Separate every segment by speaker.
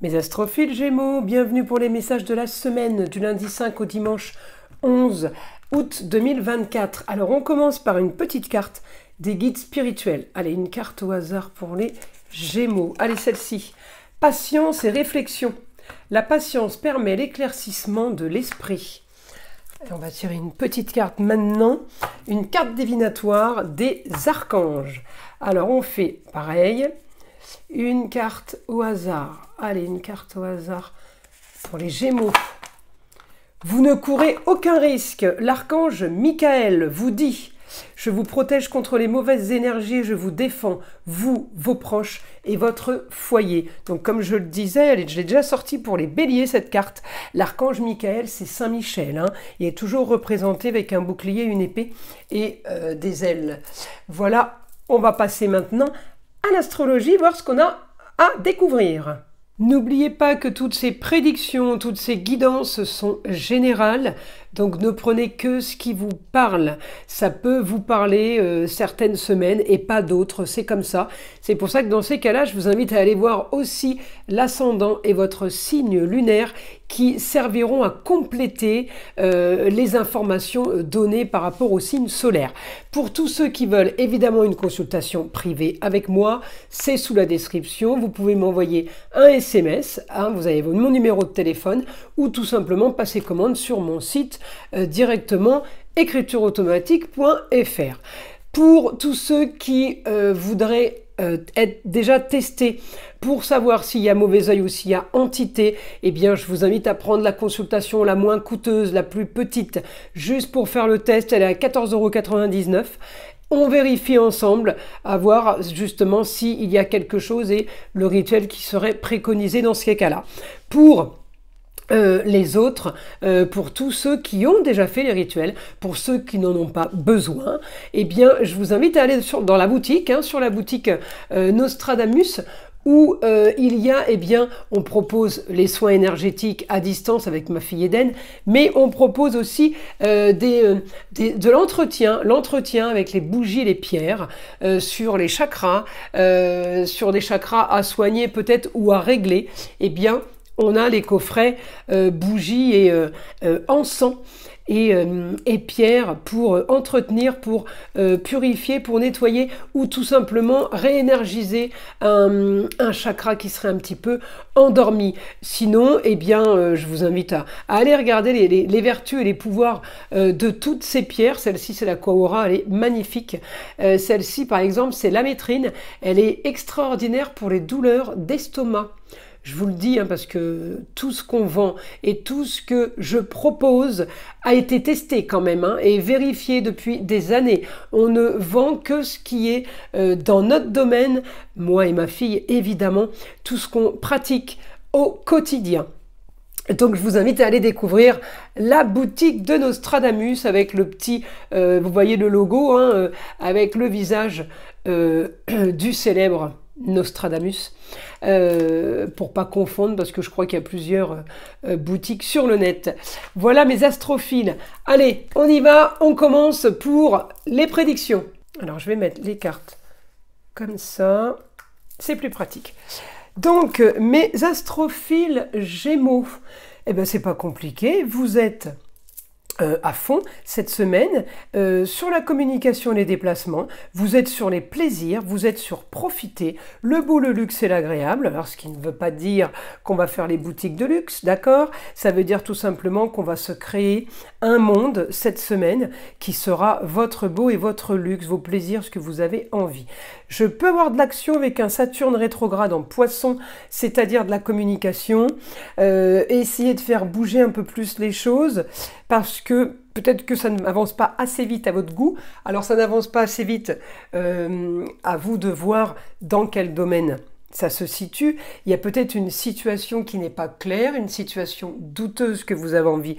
Speaker 1: Mes astrophiles Gémeaux, bienvenue pour les messages de la semaine du lundi 5 au dimanche 11 août 2024. Alors on commence par une petite carte des guides spirituels. Allez, une carte au hasard pour les Gémeaux. Allez, celle-ci. Patience et réflexion. La patience permet l'éclaircissement de l'esprit. On va tirer une petite carte maintenant, une carte divinatoire des archanges. Alors on fait pareil. Une carte au hasard. Allez, une carte au hasard pour les Gémeaux. Vous ne courez aucun risque. L'archange Michael vous dit: je vous protège contre les mauvaises énergies, je vous défends, vous, vos proches et votre foyer. Donc comme je le disais, je l'ai déjà sorti pour les béliers cette carte. L'archange Michael, c'est Saint Michel. Il est toujours représenté avec un bouclier, une épée et des ailes. Voilà, on va passer maintenant à l'astrologie, voir ce qu'on a à découvrir. N'oubliez pas que toutes ces prédictions, toutes ces guidances sont générales, donc ne prenez que ce qui vous parle. Ça peut vous parler certaines semaines et pas d'autres, c'est comme ça. C'est pour ça que dans ces cas-là, je vous invite à aller voir aussi l'ascendant et votre signe lunaire qui serviront à compléter les informations données par rapport au signe solaire. Pour tous ceux qui veulent évidemment une consultation privée avec moi, c'est sous la description. Vous pouvez m'envoyer un SMS, vous avez mon numéro de téléphone, ou tout simplement passer commande sur mon site directement écritureautomatique.fr. Pour tous ceux qui voudraient être déjà testés pour savoir s'il y a mauvais œil ou s'il y a entité, eh bien je vous invite à prendre la consultation la moins coûteuse, la plus petite, juste pour faire le test. Elle est à 14,99 €. On vérifie ensemble à voir justement s'il y a quelque chose et le rituel qui serait préconisé dans ces cas-là. Pour les autres, pour tous ceux qui ont déjà fait les rituels, pour ceux qui n'en ont pas besoin, eh bien je vous invite à aller dans la boutique, sur la boutique Nostradamus, où il y a, eh bien, on propose les soins énergétiques à distance avec ma fille Eden, mais on propose aussi de l'entretien avec les bougies et les pierres, sur les chakras, sur des chakras à soigner peut-être ou à régler. Eh bien, on a les coffrets bougies et encens et pierres pour entretenir, pour purifier, pour nettoyer ou tout simplement réénergiser un chakra qui serait un petit peu endormi. Sinon, eh bien, je vous invite à aller regarder les vertus et les pouvoirs de toutes ces pierres. Celle-ci, c'est la Quahora, elle est magnifique. Celle-ci, par exemple, c'est l'amétrine. Elle est extraordinaire pour les douleurs d'estomac. Je vous le dis, parce que tout ce qu'on vend et tout ce que je propose a été testé quand même et vérifié depuis des années. On ne vend que ce qui est dans notre domaine, moi et ma fille évidemment, tout ce qu'on pratique au quotidien. Donc je vous invite à aller découvrir la boutique de Nostradamus avec le petit, vous voyez le logo, avec le visage du célèbre Nostradamus, pour pas confondre, parce que je crois qu'il y a plusieurs boutiques sur le net. Voilà mes astrophiles. Allez, on y va, on commence pour les prédictions. Alors je vais mettre les cartes comme ça, c'est plus pratique. Donc mes astrophiles Gémeaux, eh ben c'est pas compliqué, vous êtes à fond cette semaine sur la communication et les déplacements, vous êtes sur les plaisirs, vous êtes sur profiter, le beau, le luxe et l'agréable. Alors ce qui ne veut pas dire qu'on va faire les boutiques de luxe, d'accord? Ça veut dire tout simplement qu'on va se créer un monde cette semaine qui sera votre beau et votre luxe, vos plaisirs, ce que vous avez envie. Je peux avoir de l'action avec un Saturne rétrograde en Poisson, c'est-à-dire de la communication, essayer de faire bouger un peu plus les choses, parce que peut-être que ça n'avance pas assez vite à votre goût. Alors ça n'avance pas assez vite, à vous de voir dans quel domaine ça se situe. Il y a peut-être une situation qui n'est pas claire, une situation douteuse que vous avez envie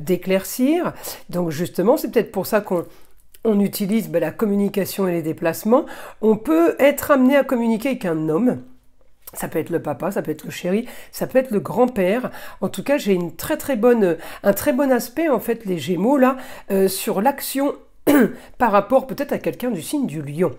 Speaker 1: d'éclaircir. Donc justement, c'est peut-être pour ça qu'on utilise la communication et les déplacements. On peut être amené à communiquer avec un homme. Ça peut être le papa, ça peut être le chéri, ça peut être le grand-père. En tout cas, j'ai un très bon aspect, en fait, les Gémeaux, là, sur l'action par rapport peut-être à quelqu'un du signe du Lion.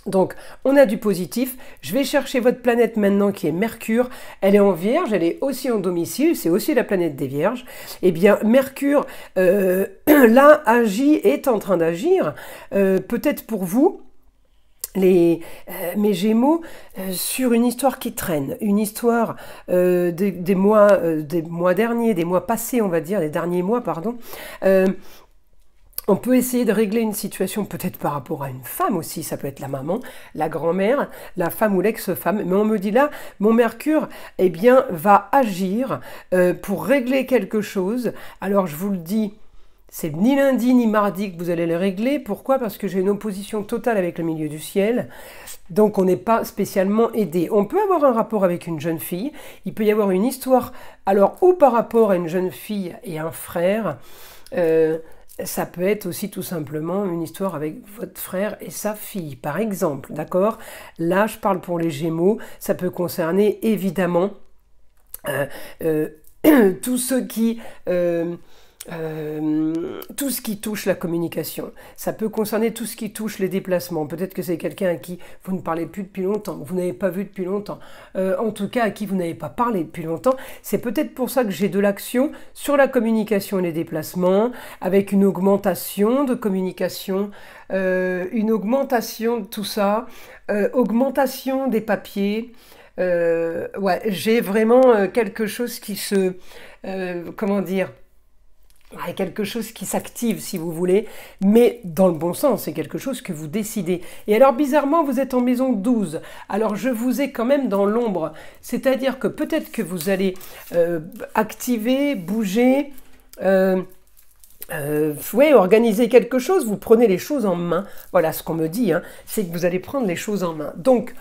Speaker 1: Donc, on a du positif. Je vais chercher votre planète maintenant qui est Mercure. Elle est en Vierge, elle est aussi en domicile, c'est aussi la planète des Vierges. Eh bien, Mercure, là, agit, est en train d'agir. Peut-être pour vous, mes Gémeaux, sur une histoire qui traîne, une histoire des mois derniers, des mois passés, on va dire, des derniers mois, pardon. On peut essayer de régler une situation peut-être par rapport à une femme aussi, ça peut être la maman, la grand-mère, la femme ou l'ex-femme, mais on me dit là, mon Mercure, eh bien, va agir pour régler quelque chose. Alors je vous le dis, c'est ni lundi ni mardi que vous allez le régler. Pourquoi? Parce que j'ai une opposition totale avec le milieu du ciel, donc on n'est pas spécialement aidé. On peut avoir un rapport avec une jeune fille, il peut y avoir une histoire, alors ou par rapport à une jeune fille et un frère, ça peut être aussi tout simplement une histoire avec votre frère et sa fille, par exemple, d'accord? Là, je parle pour les Gémeaux, ça peut concerner évidemment tous ceux qui... tout ce qui touche la communication. Ça peut concerner tout ce qui touche les déplacements. Peut-être que c'est quelqu'un à qui vous ne parlez plus depuis longtemps, que vous n'avez pas vu depuis longtemps, en tout cas à qui vous n'avez pas parlé depuis longtemps. C'est peut-être pour ça que j'ai de l'action sur la communication et les déplacements, avec une augmentation de communication, une augmentation de tout ça, augmentation des papiers. Ouais, j'ai vraiment quelque chose qui se... comment dire? Il y a quelque chose qui s'active, si vous voulez, mais dans le bon sens, c'est quelque chose que vous décidez. Et alors, bizarrement, vous êtes en maison 12. Alors, je vous ai quand même dans l'ombre. C'est-à-dire que peut-être que vous allez activer, bouger, ouais, organiser quelque chose. Vous prenez les choses en main. Voilà ce qu'on me dit, hein, c'est que vous allez prendre les choses en main. Donc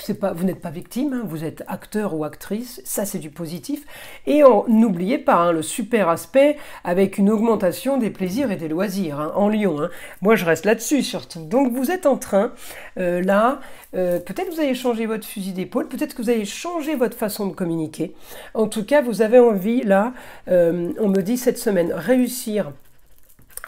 Speaker 1: c'est pas, vous n'êtes pas victime, hein, vous êtes acteur ou actrice, ça c'est du positif. Et n'oubliez pas le super aspect avec une augmentation des plaisirs et des loisirs en Lion. Hein. Moi je reste là-dessus surtout. Donc vous êtes en train, là, peut-être vous allez changer votre fusil d'épaule, peut-être que vous allez changer votre façon de communiquer. En tout cas, vous avez envie, là, on me dit cette semaine, réussir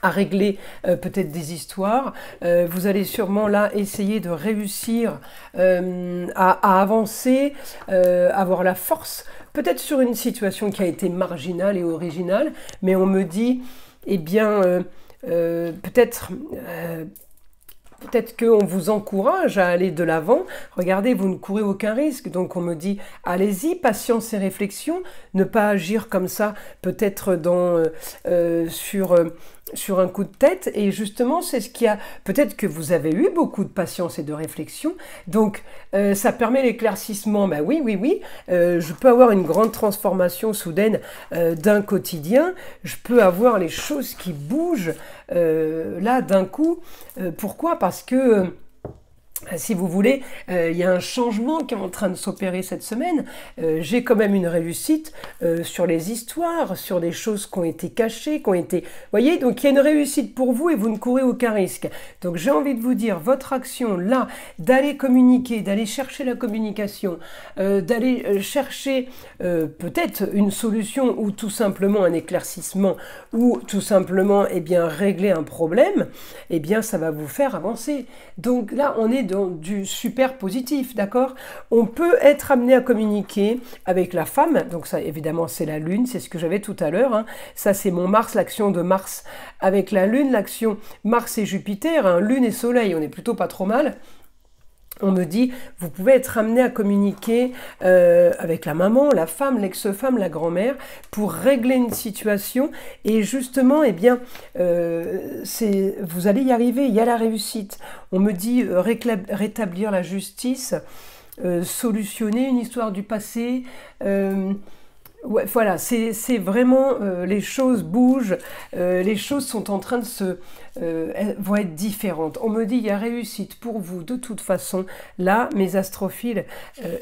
Speaker 1: à régler peut-être des histoires. Vous allez sûrement là essayer de réussir à avancer, avoir la force, peut-être sur une situation qui a été marginale et originale, mais on me dit, eh bien, peut-être qu'on vous encourage à aller de l'avant. Regardez, vous ne courez aucun risque. Donc on me dit, allez-y, patience et réflexion. Ne pas agir comme ça, peut-être sur un coup de tête. Et justement, c'est ce qui a... Peut-être que vous avez eu beaucoup de patience et de réflexion. Donc ça permet l'éclaircissement. Ben oui, oui, oui. Je peux avoir une grande transformation soudaine d'un quotidien. Je peux avoir les choses qui bougent là d'un coup. Pourquoi? Parce que, si vous voulez, il y a un changement qui est en train de s'opérer cette semaine. J'ai quand même une réussite sur les histoires, sur des choses qui ont été cachées, qui ont été... Vous voyez, donc il y a une réussite pour vous et vous ne courez aucun risque. Donc j'ai envie de vous dire, votre action là, d'aller communiquer, d'aller chercher la communication, d'aller chercher peut-être une solution ou tout simplement un éclaircissement ou tout simplement régler un problème, eh bien ça va vous faire avancer. Donc là, on est dans du super positif, d'accord? On peut être amené à communiquer avec la femme, donc ça évidemment c'est la Lune, c'est ce que j'avais tout à l'heure, hein. Ça c'est mon Mars, l'action de Mars avec la Lune, l'action Mars et Jupiter, hein, Lune et Soleil, on est plutôt pas trop mal. On me dit, vous pouvez être amené à communiquer avec la maman, la femme, l'ex-femme, la grand-mère, pour régler une situation. Et justement, eh bien, vous allez y arriver, il y a la réussite. On me dit rétablir la justice, solutionner une histoire du passé. Ouais, voilà, c'est vraiment, les choses bougent, les choses sont en train de elles vont être différentes. On me dit, il y a réussite pour vous, de toute façon. Là, mes astrophiles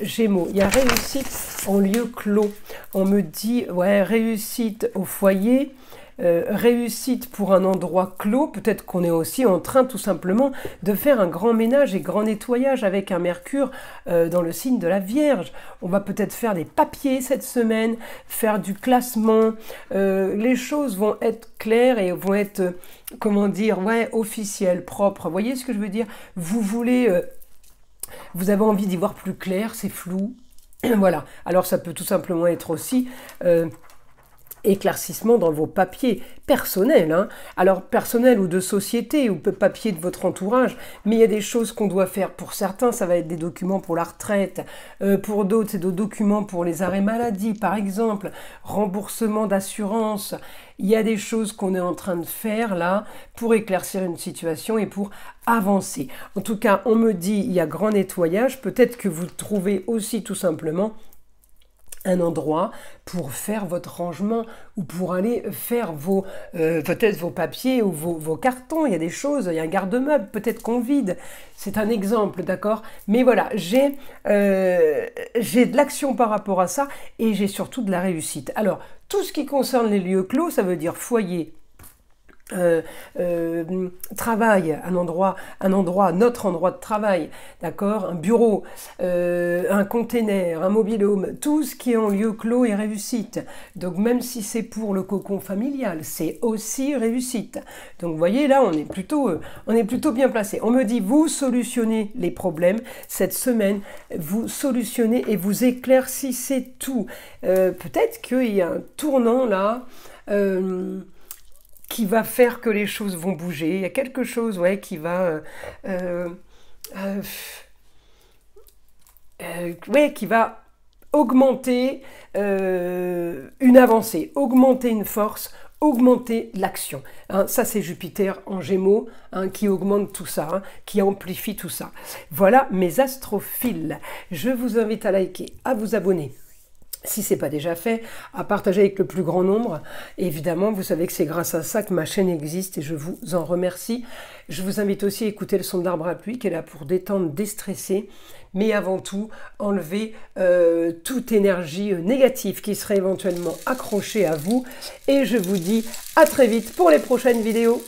Speaker 1: Gémeaux, il y a réussite en lieu clos. On me dit, ouais, réussite au foyer, réussite pour un endroit clos. Peut-être qu'on est aussi en train tout simplement de faire un grand ménage et grand nettoyage avec un Mercure dans le signe de la Vierge. On va peut-être faire des papiers cette semaine, faire du classement. Les choses vont être claires et vont être, comment dire, ouais, officielles, propres. Vous voyez ce que je veux dire? Vous voulez... vous avez envie d'y voir plus clair, c'est flou. Voilà. Alors ça peut tout simplement être aussi éclaircissement dans vos papiers personnels. Hein. Alors personnels ou de société ou papiers de votre entourage, mais il y a des choses qu'on doit faire. Pour certains, ça va être des documents pour la retraite. Pour d'autres, c'est des documents pour les arrêts maladie, par exemple, remboursement d'assurance. Il y a des choses qu'on est en train de faire là pour éclaircir une situation et pour avancer. En tout cas, on me dit il y a grand nettoyage. Peut-être que vous trouvez aussi tout simplement un endroit pour faire votre rangement ou pour aller faire vos peut-être vos papiers ou vos cartons. Il y a des choses, il y a un garde-meuble, peut-être qu'on vide. C'est un exemple, d'accord? Mais voilà, j'ai de l'action par rapport à ça et j'ai surtout de la réussite. Alors, tout ce qui concerne les lieux clos, ça veut dire foyer, travail, notre endroit de travail, d'accord, un bureau, un container, un mobil-home, tout ce qui est en lieu clos est réussite. Donc même si c'est pour le cocon familial, c'est aussi réussite. Donc vous voyez là, on est plutôt bien placé. On me dit vous solutionnez les problèmes cette semaine, vous solutionnez et vous éclaircissez tout. Peut-être qu'il y a un tournant là. Qui va faire que les choses vont bouger. Il y a quelque chose, ouais, qui va, qui va augmenter une avancée, augmenter une force, augmenter l'action. Hein, ça, c'est Jupiter en Gémeaux hein, qui augmente tout ça, hein, qui amplifie tout ça. Voilà mes astrophiles. Je vous invite à liker, à vous abonner. Si ce n'est pas déjà fait, à partager avec le plus grand nombre. Et évidemment, vous savez que c'est grâce à ça que ma chaîne existe et je vous en remercie. Je vous invite aussi à écouter le son d'arbre à pluie qui est là pour détendre, déstresser, mais avant tout, enlever toute énergie négative qui serait éventuellement accrochée à vous. Et je vous dis à très vite pour les prochaines vidéos.